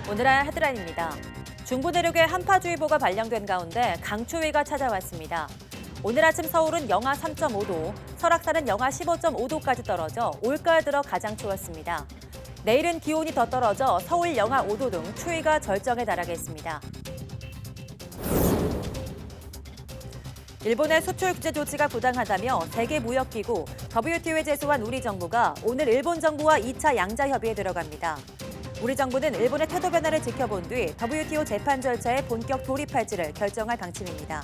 오늘의 헤드라인입니다. 중부 내륙에 한파주의보가 발령된 가운데 강추위가 찾아왔습니다. 오늘 아침 서울은 영하 3.5도, 설악산은 영하 15.5도까지 떨어져 올가을 들어 가장 추웠습니다. 내일은 기온이 더 떨어져 서울 영하 5도 등 추위가 절정에 달하겠습니다. 일본의 수출 규제 조치가 부당하다며 세계무역기구 WTO에 제소한 우리 정부가 오늘 일본 정부와 2차 양자 협의에 들어갑니다. 우리 정부는 일본의 태도 변화를 지켜본 뒤 WTO 재판 절차에 본격 돌입할지를 결정할 방침입니다.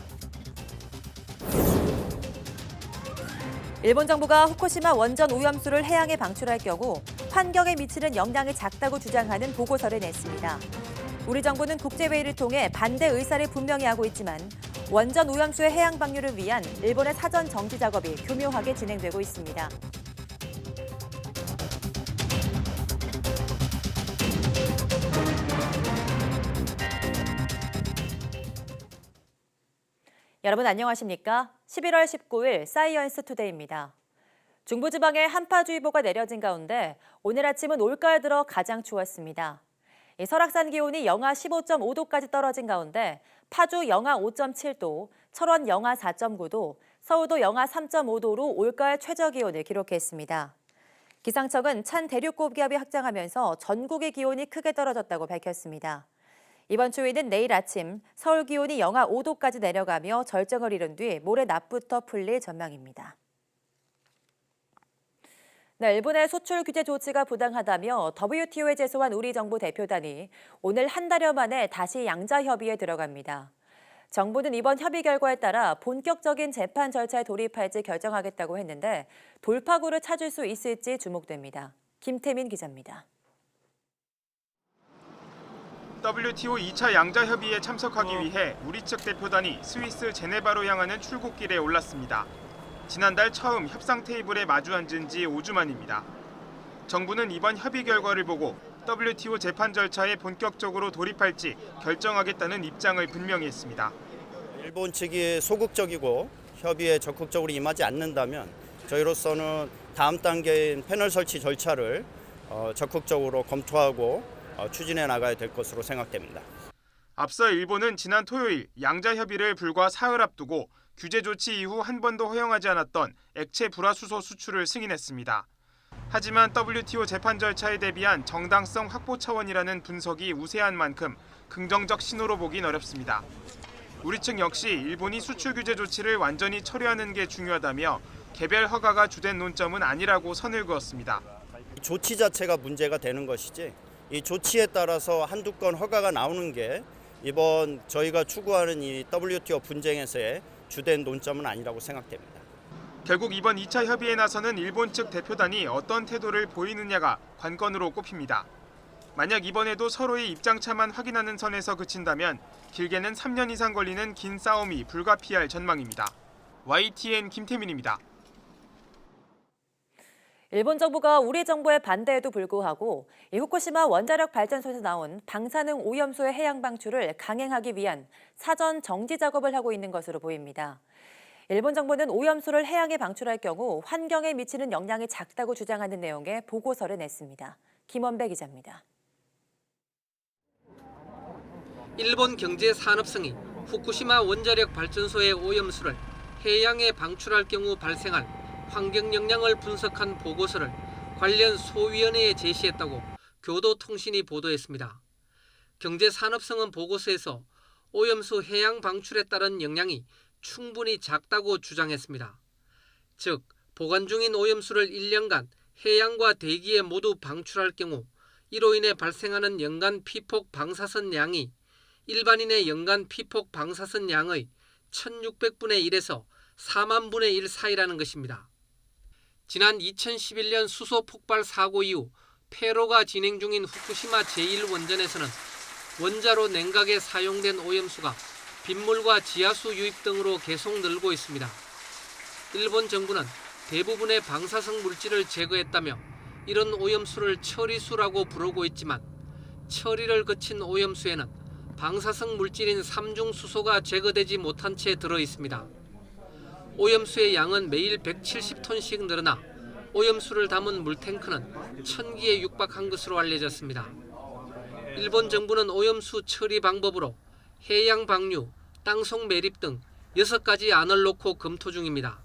일본 정부가 후쿠시마 원전 오염수를 해양에 방출할 경우 환경에 미치는 영향이 작다고 주장하는 보고서를 냈습니다. 우리 정부는 국제회의를 통해 반대 의사를 분명히 하고 있지만 원전 오염수의 해양 방류를 위한 일본의 사전 정지 작업이 교묘하게 진행되고 있습니다. 여러분 안녕하십니까? 11월 19일 사이언스 투데이입니다. 중부지방에 한파주의보가 내려진 가운데 오늘 아침은 올가을 들어 가장 추웠습니다. 설악산 기온이 영하 15.5도까지 떨어진 가운데 파주 영하 5.7도, 철원 영하 4.9도, 서울도 영하 3.5도로 올가을 최저기온을 기록했습니다. 기상청은 찬 대륙고기압이 확장하면서 전국의 기온이 크게 떨어졌다고 밝혔습니다. 이번 추위는 내일 아침 서울 기온이 영하 5도까지 내려가며 절정을 이룬 뒤 모레 낮부터 풀릴 전망입니다. 네, 일본의 수출 규제 조치가 부당하다며 WTO에 제소한 우리 정부 대표단이 오늘 한 달여 만에 다시 양자 협의에 들어갑니다. 정부는 이번 협의 결과에 따라 본격적인 재판 절차에 돌입할지 결정하겠다고 했는데 돌파구를 찾을 수 있을지 주목됩니다. 김태민 기자입니다. WTO 2차 양자 협의에 참석하기 위해 우리 측 대표단이 스위스 제네바로 향하는 출국길에 올랐습니다. 지난달 처음 협상 테이블에 마주 앉은 지 5주 만입니다. 정부는 이번 협의 결과를 보고 WTO 재판 절차에 본격적으로 돌입할지 결정하겠다는 입장을 분명히 했습니다. 일본 측이 소극적이고 협의에 적극적으로 임하지 않는다면 저희로서는 다음 단계인 패널 설치 절차를 적극적으로 검토하고 추진해 나가야 될 것으로 생각됩니다. 앞서 일본은 지난 토요일 양자 협의를 불과 사흘 앞두고 규제 조치 이후 한 번도 허용하지 않았던 액체 불화수소 수출을 승인했습니다. 하지만 WTO 재판 절차에 대비한 정당성 확보 차원이라는 분석이 우세한 만큼 긍정적 신호로 보긴 어렵습니다. 우리 측 역시 일본이 수출 규제 조치를 완전히 철회하는 게 중요하다며 개별 허가가 주된 논점은 아니라고 선을 그었습니다. 조치 자체가 문제가 되는 것이지 이 조치에 따라서 한두 건 허가가 나오는 게 이번 저희가 추구하는 이 WTO 분쟁에서의 주된 논점은 아니라고 생각됩니다. 결국 이번 2차 협의에 나서는 일본 측 대표단이 어떤 태도를 보이느냐가 관건으로 꼽힙니다. 만약 이번에도 서로의 입장차만 확인하는 선에서 그친다면 길게는 3년 이상 걸리는 긴 싸움이 불가피할 전망입니다. YTN 김태민입니다. 일본 정부가 우리 정부의 반대에도 불구하고 후쿠시마 원자력 발전소에서 나온 방사능 오염수의 해양 방출을 강행하기 위한 사전 정지 작업을 하고 있는 것으로 보입니다. 일본 정부는 오염수를 해양에 방출할 경우 환경에 미치는 영향이 작다고 주장하는 내용의 보고서를 냈습니다. 김원배 기자입니다. 일본 경제산업성이 후쿠시마 원자력 발전소의 오염수를 해양에 방출할 경우 발생할 환경 영향을 분석한 보고서를 관련 소위원회에 제시했다고 교도통신이 보도했습니다. 경제산업성은 보고서에서 오염수 해양 방출에 따른 영향이 충분히 작다고 주장했습니다. 즉, 보관 중인 오염수를 1년간 해양과 대기에 모두 방출할 경우 이로 인해 발생하는 연간 피폭 방사선 양이 일반인의 연간 피폭 방사선 양의 1600분의 1에서 4만 분의 1 사이라는 것입니다. 지난 2011년 수소 폭발 사고 이후 폐로가 진행 중인 후쿠시마 제1원전에서는 원자로 냉각에 사용된 오염수가 빗물과 지하수 유입 등으로 계속 늘고 있습니다. 일본 정부는 대부분의 방사성 물질을 제거했다며 이런 오염수를 처리수라고 부르고 있지만 처리를 거친 오염수에는 방사성 물질인 삼중수소가 제거되지 못한 채 들어 있습니다. 오염수의 양은 매일 170톤씩 늘어나 오염수를 담은 물탱크는 1000기에 육박한 것으로 알려졌습니다. 일본 정부는 오염수 처리 방법으로 해양 방류, 땅속 매립 등 6가지 안을 놓고 검토 중입니다.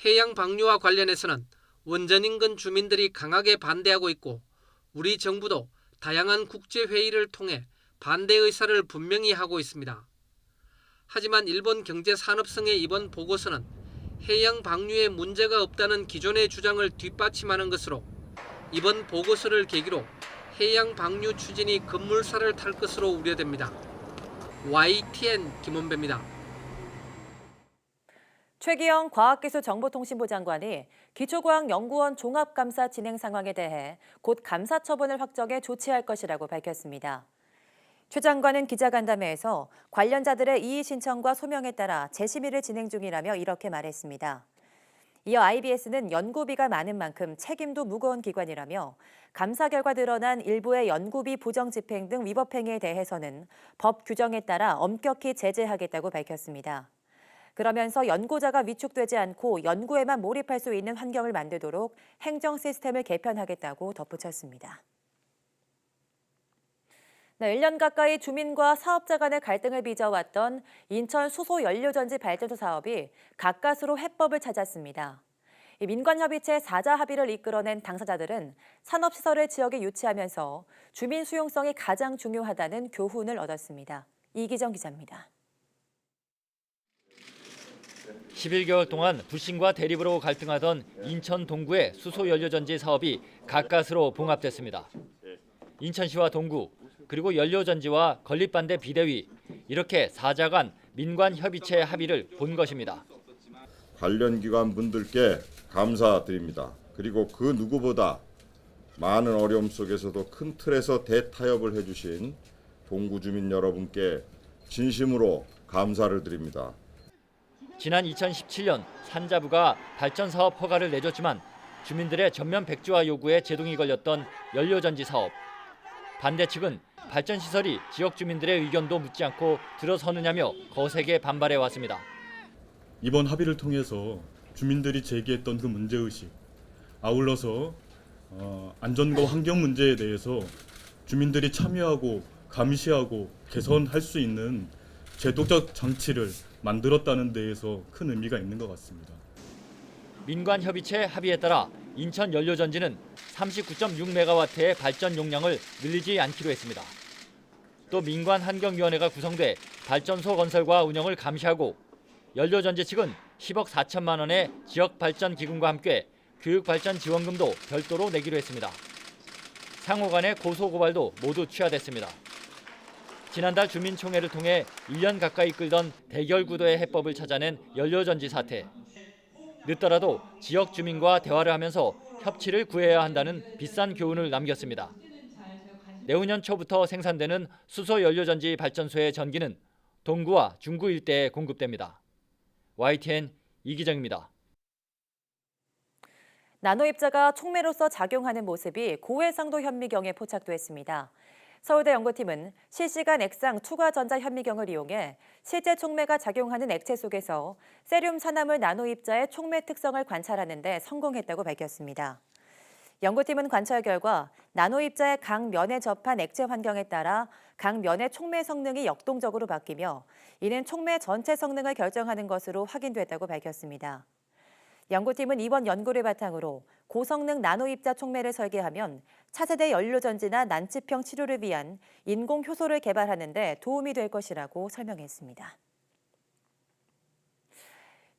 해양 방류와 관련해서는 원전 인근 주민들이 강하게 반대하고 있고 우리 정부도 다양한 국제회의를 통해 반대 의사를 분명히 하고 있습니다. 하지만 일본 경제산업성의 이번 보고서는 해양 방류에 문제가 없다는 기존의 주장을 뒷받침하는 것으로 이번 보고서를 계기로 해양 방류 추진이 급물살을 탈 것으로 우려됩니다. YTN 김원배입니다. 최기영 과학기술정보통신부 장관이 기초과학연구원 종합감사 진행 상황에 대해 곧 감사 처분을 확정해 조치할 것이라고 밝혔습니다. 최 장관은 기자간담회에서 관련자들의 이의 신청과 소명에 따라 재심의를 진행 중이라며 이렇게 말했습니다. 이어 IBS는 연구비가 많은 만큼 책임도 무거운 기관이라며 감사 결과 드러난 일부의 연구비 부정 집행 등 위법 행위에 대해서는 법 규정에 따라 엄격히 제재하겠다고 밝혔습니다. 그러면서 연구자가 위축되지 않고 연구에만 몰입할 수 있는 환경을 만들도록 행정 시스템을 개편하겠다고 덧붙였습니다. 1년 가까이 주민과 사업자 간의 갈등을 빚어왔던 인천 수소연료전지 발전소 사업이 가까스로 해법을 찾았습니다. 민관협의체 4자 합의를 이끌어낸 당사자들은 산업시설을 지역에 유치하면서 주민 수용성이 가장 중요하다는 교훈을 얻었습니다. 이기정 기자입니다. 11개월 동안 부신과 대립으로 갈등하던 인천 동구의 수소연료전지 사업이 가까스로 봉합됐습니다. 인천시와 동구, 그리고 연료전지와 건립반대 비대위, 이렇게 4자 간 민관협의체 합의를 본 것입니다. 관련 기관 분들께 감사드립니다. 그리고 그 누구보다 많은 어려움 속에서도 큰 틀에서 대타협을 해주신 동구 주민 여러분께 진심으로 감사를 드립니다. 지난 2017년 산자부가 발전 사업 허가를 내줬지만 주민들의 전면 백지화 요구에 제동이 걸렸던 연료전지 사업. 반대 측은 발전 시설이 지역 주민들의 의견도 묻지 않고 들어서느냐며 거세게 반발해 왔습니다. 이번 합의를 통해서 주민들이 제기했던 그 문제의식, 아울러서 안전과 환경 문제에 대해서 주민들이 참여하고 감시하고 개선할 수 있는 제도적 장치를 만들었다는 데에서 큰 의미가 있는 것 같습니다. 민관협의체 합의에 따라 인천 연료전지는 39.6메가와트의 발전 용량을 늘리지 않기로 했습니다. 또 민관환경위원회가 구성돼 발전소 건설과 운영을 감시하고 연료전지 측은 10억 4천만 원의 지역발전기금과 함께 교육발전 지원금도 별도로 내기로 했습니다. 상호 간의 고소고발도 모두 취하됐습니다. 지난달 주민총회를 통해 1년 가까이 끌던 대결 구도의 해법을 찾아낸 연료전지 사태. 늦더라도 지역 주민과 대화를 하면서 협치를 구해야 한다는 비싼 교훈을 남겼습니다. 내후년 초부터 생산되는 수소연료전지 발전소의 전기는 동구와 중구 일대에 공급됩니다. YTN 이기정입니다. 나노입자가 촉매로서 작용하는 모습이 고해상도 현미경에 포착됐습니다. 서울대 연구팀은 실시간 액상 투과 전자 현미경을 이용해 실제 촉매가 작용하는 액체 속에서 세륨 산화물 나노입자의 촉매 특성을 관찰하는 데 성공했다고 밝혔습니다. 연구팀은 관찰 결과 나노입자의 각 면에 접한 액체 환경에 따라 각 면의 촉매 성능이 역동적으로 바뀌며 이는 촉매 전체 성능을 결정하는 것으로 확인됐다고 밝혔습니다. 연구팀은 이번 연구를 바탕으로 고성능 나노입자 촉매를 설계하면 차세대 연료전지나 난치병 치료를 위한 인공 효소를 개발하는 데 도움이 될 것이라고 설명했습니다.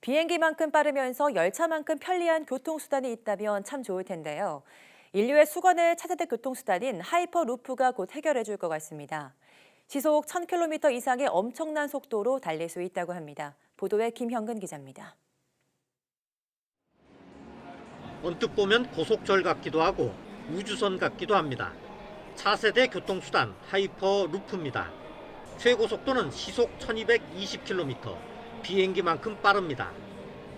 비행기만큼 빠르면서 열차만큼 편리한 교통수단이 있다면 참 좋을 텐데요. 인류의 수건을 차세대 교통수단인 하이퍼루프가 곧 해결해 줄 것 같습니다. 시속 1000km 이상의 엄청난 속도로 달릴 수 있다고 합니다. 보도에 김형근 기자입니다. 언뜻 보면 고속철 같기도 하고 우주선 같기도 합니다. 차세대 교통수단 하이퍼루프입니다. 최고 속도는 시속 1220km, 비행기만큼 빠릅니다.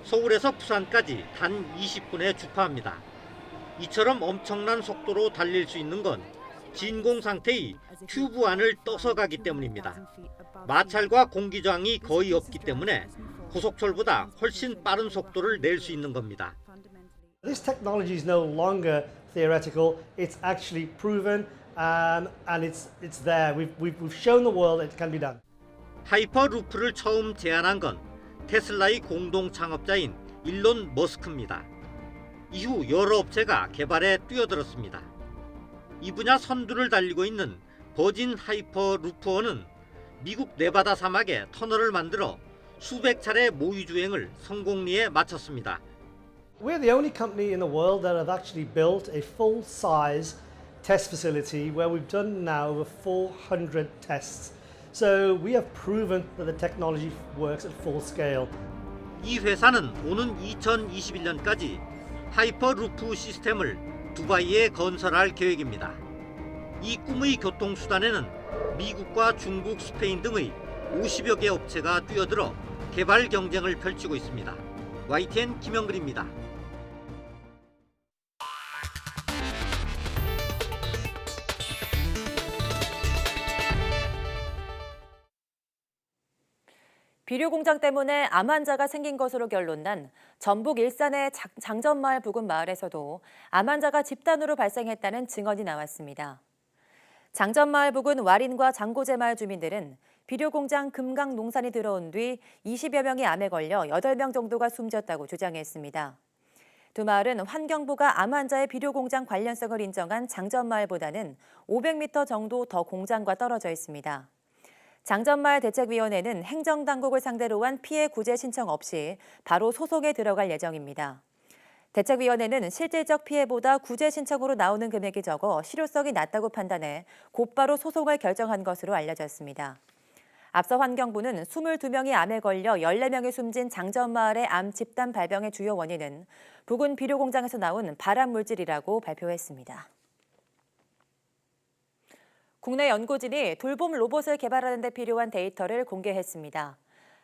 서울에서 부산까지 단 20분에 주파합니다. 이처럼 엄청난 속도로 달릴 수 있는 건 진공 상태의 튜브 안을 떠서 가기 때문입니다. 마찰과 공기저항이 거의 없기 때문에 고속철보다 훨씬 빠른 속도를 낼 수 있는 겁니다. This technology is no longer theoretical, it's actually proven and it's there. We've shown the world it can be done. 하이퍼루프를 처음 제안한 건 테슬라의 공동 창업자인 일론 머스크입니다. 이후 여러 업체가 개발에 뛰어들었습니다. 이 분야 선두를 달리고 있는 버진 하이퍼루프원은 미국 네바다 사막에 터널을 만들어 수백 차례 모의 주행을 성공리에 마쳤습니다. We're the only company in the world that have actually built a full-size test facility where we've done now over 400 tests. So we have proven that the technology works at full scale. 이 회사는 오는 2021년까지 하이퍼루프 시스템을 두바이에 건설할 계획입니다. 이 꿈의 교통수단에는 미국과 중국, 스페인 등의 50여 개 업체가 뛰어들어 개발 경쟁을 펼치고 있습니다. YTN 김영근입니다. 비료 공장 때문에 암 환자가 생긴 것으로 결론난 전북 일산의 장전마을 부근 마을에서도 암 환자가 집단으로 발생했다는 증언이 나왔습니다. 장전마을 부근 와린과 장고제 마을 주민들은 비료 공장 금강 농산이 들어온 뒤 20여 명이 암에 걸려 8명 정도가 숨졌다고 주장했습니다. 두 마을은 환경부가 암 환자의 비료 공장 관련성을 인정한 장전마을보다는 500m 정도 더 공장과 떨어져 있습니다. 장전마을 대책위원회는 행정당국을 상대로 한 피해 구제 신청 없이 바로 소송에 들어갈 예정입니다. 대책위원회는 실질적 피해보다 구제 신청으로 나오는 금액이 적어 실효성이 낮다고 판단해 곧바로 소송을 결정한 것으로 알려졌습니다. 앞서 환경부는 22명이 암에 걸려 14명이 숨진 장전마을의 암 집단 발병의 주요 원인은 부근 비료 공장에서 나온 발암 물질이라고 발표했습니다. 국내 연구진이 돌봄 로봇을 개발하는 데 필요한 데이터를 공개했습니다.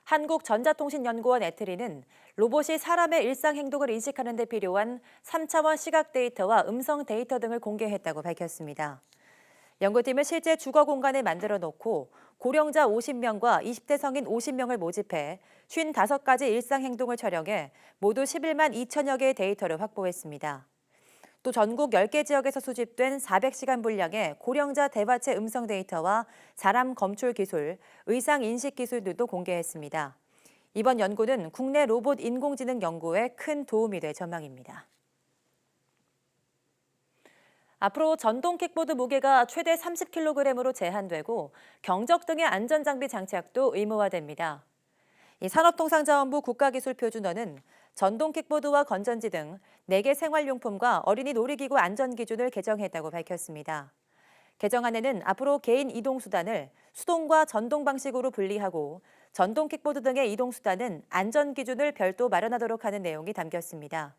한국전자통신연구원 에트리는 로봇이 사람의 일상 행동을 인식하는 데 필요한 3차원 시각 데이터와 음성 데이터 등을 공개했다고 밝혔습니다. 연구팀은 실제 주거 공간을 만들어 놓고 고령자 50명과 20대 성인 50명을 모집해 55가지 일상 행동을 촬영해 모두 11만 2천여 개의 데이터를 확보했습니다. 또 전국 10개 지역에서 수집된 400시간 분량의 고령자 대화체 음성 데이터와 사람 검출 기술, 의상 인식 기술들도 공개했습니다. 이번 연구는 국내 로봇 인공지능 연구에 큰 도움이 될 전망입니다. 앞으로 전동 킥보드 무게가 최대 30kg으로 제한되고 경적 등의 안전장비 장착도 의무화됩니다. 이 산업통상자원부 국가기술표준원은 전동 킥보드와 건전지 등 4개 생활용품과 어린이 놀이기구 안전기준을 개정했다고 밝혔습니다. 개정안에는 앞으로 개인 이동수단을 수동과 전동 방식으로 분리하고 전동 킥보드 등의 이동수단은 안전기준을 별도 마련하도록 하는 내용이 담겼습니다.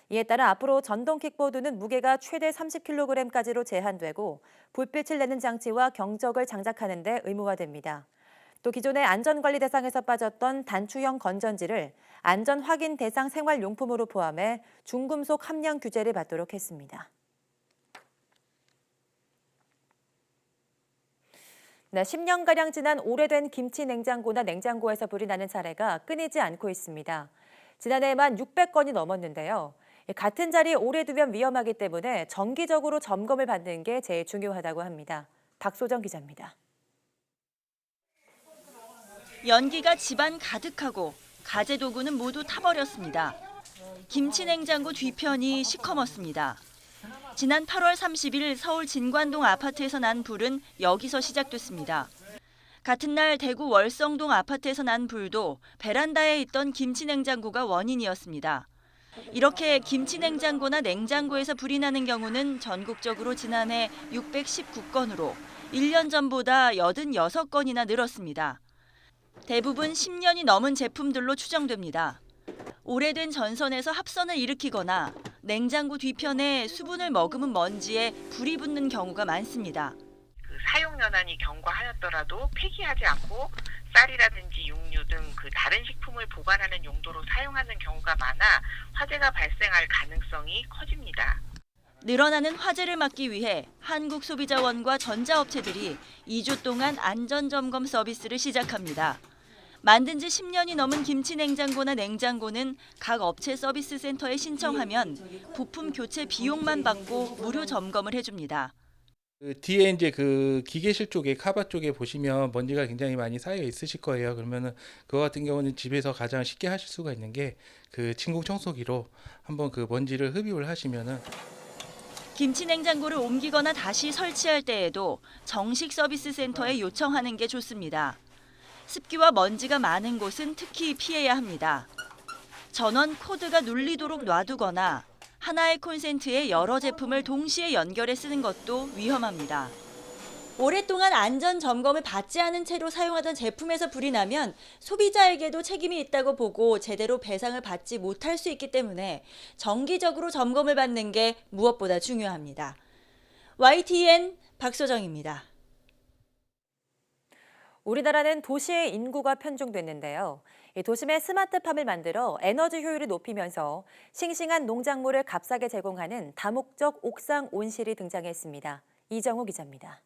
이에 따라 앞으로 전동 킥보드는 무게가 최대 30kg까지로 제한되고 불빛을 내는 장치와 경적을 장착하는 데 의무화됩니다. 또 기존의 안전관리 대상에서 빠졌던 단추형 건전지를 안전 확인 대상 생활용품으로 포함해 중금속 함량 규제를 받도록 했습니다. 네, 10년가량 지난 오래된 김치 냉장고나 냉장고에서 불이 나는 사례가 끊이지 않고 있습니다. 지난해에만 600건이 넘었는데요. 같은 자리에 오래 두면 위험하기 때문에 정기적으로 점검을 받는 게 제일 중요하다고 합니다. 박소정 기자입니다. 연기가 집안 가득하고 가재 도구는 모두 타버렸습니다. 김치 냉장고 뒤편이 시커멓습니다. 지난 8월 30일 서울 진관동 아파트에서 난 불은 여기서 시작됐습니다. 같은 날 대구 월성동 아파트에서 난 불도 베란다에 있던 김치 냉장고가 원인이었습니다. 이렇게 김치 냉장고나 냉장고에서 불이 나는 경우는 전국적으로 지난해 619건으로 1년 전보다 86건이나 늘었습니다. 대부분 10년이 넘은 제품들로 추정됩니다. 오래된 전선에서 합선을 일으키거나 냉장고 뒤편에 수분을 머금은 먼지에 불이 붙는 경우가 많습니다. 사용 연한이 경과하였더라도 폐기하지 않고 쌀이라든지 육류 등 다른 식품을 보관하는 용도로 사용하는 경우가 많아 화재가 발생할 가능성이 커집니다. 늘어나는 화재를 막기 위해 한국소비자원과 전자업체들이 2주 동안 안전점검 서비스를 시작합니다. 만든 지 10년이 넘은 김치 냉장고나 냉장고는 각 업체 서비스 센터에 신청하면 부품 교체 비용만 받고 무료 점검을 해줍니다. 그 뒤에 이제 그 기계실 쪽에 카바 쪽에 보시면 먼지가 굉장히 많이 쌓여 있으실 거예요. 그러면은 그거 같은 경우는 집에서 가장 쉽게 하실 수가 있는 게 그 진공 청소기로 한번 그 먼지를 흡입을 하시면은. 김치 냉장고를 옮기거나 다시 설치할 때에도 정식 서비스 센터에 요청하는 게 좋습니다. 습기와 먼지가 많은 곳은 특히 피해야 합니다. 전원 코드가 눌리도록 놔두거나 하나의 콘센트에 여러 제품을 동시에 연결해 쓰는 것도 위험합니다. 오랫동안 안전 점검을 받지 않은 채로 사용하던 제품에서 불이 나면 소비자에게도 책임이 있다고 보고 제대로 배상을 받지 못할 수 있기 때문에 정기적으로 점검을 받는 게 무엇보다 중요합니다. YTN 박소정입니다. 우리나라는 도시의 인구가 편중됐는데요. 도심에 스마트팜을 만들어 에너지 효율을 높이면서 싱싱한 농작물을 값싸게 제공하는 다목적 옥상 온실이 등장했습니다. 이정우 기자입니다.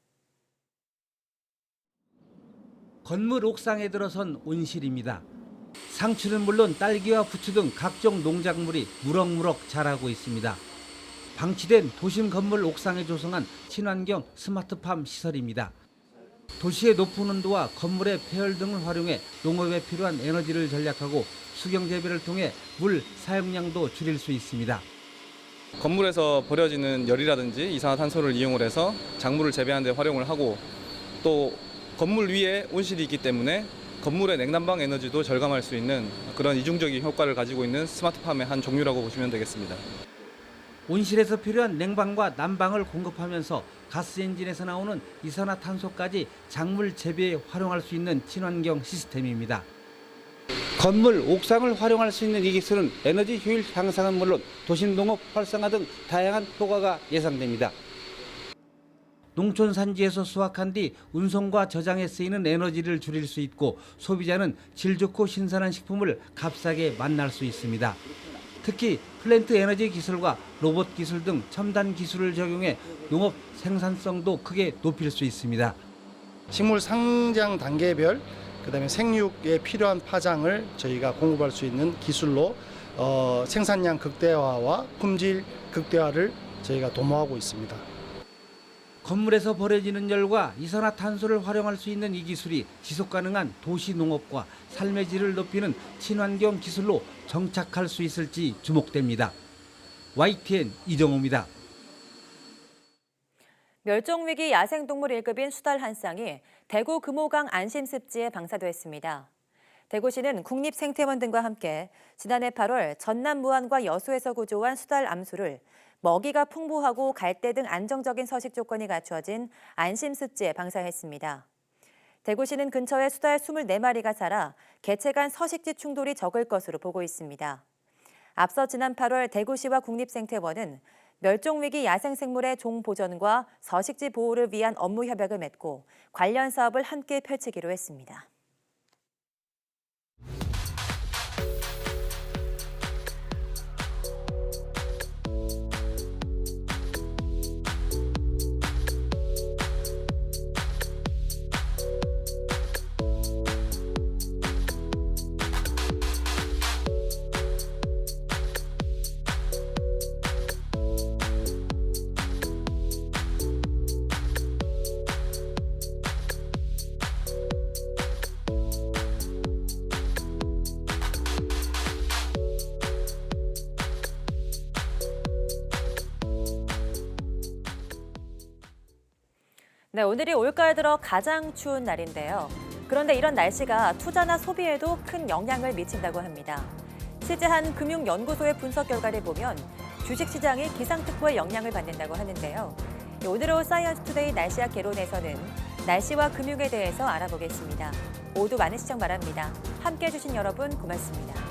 건물 옥상에 들어선 온실입니다. 상추는 물론 딸기와 부추 등 각종 농작물이 무럭무럭 자라고 있습니다. 방치된 도심 건물 옥상에 조성한 친환경 스마트팜 시설입니다. 도시의 높은 온도와 건물의 폐열 등을 활용해 농업에 필요한 에너지를 절약하고 수경 재배를 통해 물 사용량도 줄일 수 있습니다. 건물에서 버려지는 열이라든지 이산화탄소를 이용을 해서 작물을 재배하는 데 활용을 하고 또 건물 위에 온실이 있기 때문에 건물의 냉난방 에너지도 절감할 수 있는 그런 이중적인 효과를 가지고 있는 스마트팜의 한 종류라고 보시면 되겠습니다. 온실에서 필요한 냉방과 난방을 공급하면서 가스 엔진에서 나오는 이산화탄소까지 작물 재배에 활용할 수 있는 친환경 시스템입니다. 건물 옥상을 활용할 수 있는 이 기술은 에너지 효율 향상은 물론 도심 농업 활성화 등 다양한 효과가 예상됩니다. 농촌 산지에서 수확한 뒤 운송과 저장에 쓰이는 에너지를 줄일 수 있고 소비자는 질 좋고 신선한 식품을 값싸게 만날 수 있습니다. 특히 플랜트 에너지 기술과 로봇 기술 등 첨단 기술을 적용해 농업 생산성도 크게 높일 수 있습니다. 식물 상장 단계별 그다음에 생육에 필요한 파장을 저희가 공급할 수 있는 기술로 생산량 극대화와 품질 극대화를 저희가 도모하고 있습니다. 건물에서 버려지는 열과 이산화탄소를 활용할 수 있는 이 기술이 지속가능한 도시 농업과 삶의 질을 높이는 친환경 기술로 정착할 수 있을지 주목됩니다. YTN 이정우입니다. 멸종위기 야생동물 1급인 수달 한 쌍이 대구 금호강 안심습지에 방사됐습니다. 대구시는 국립생태원 등과 함께 지난해 8월 전남 무안과 여수에서 구조한 수달 암수를 먹이가 풍부하고 갈대 등 안정적인 서식 조건이 갖추어진 안심습지에 방사했습니다. 대구시는 근처에 수달 24마리가 살아 개체 간 서식지 충돌이 적을 것으로 보고 있습니다. 앞서 지난 8월 대구시와 국립생태원은 멸종위기 야생생물의 종보전과 서식지 보호를 위한 업무 협약을 맺고 관련 사업을 함께 펼치기로 했습니다. 네, 오늘이 올가을 들어 가장 추운 날인데요. 그런데 이런 날씨가 투자나 소비에도 큰 영향을 미친다고 합니다. 취재한 금융연구소의 분석 결과를 보면 주식시장이 기상특보의 영향을 받는다고 하는데요. 오늘 오후 사이언스투데이 날씨학 개론에서는 날씨와 금융에 대해서 알아보겠습니다. 모두 많은 시청 바랍니다. 함께해 주신 여러분 고맙습니다.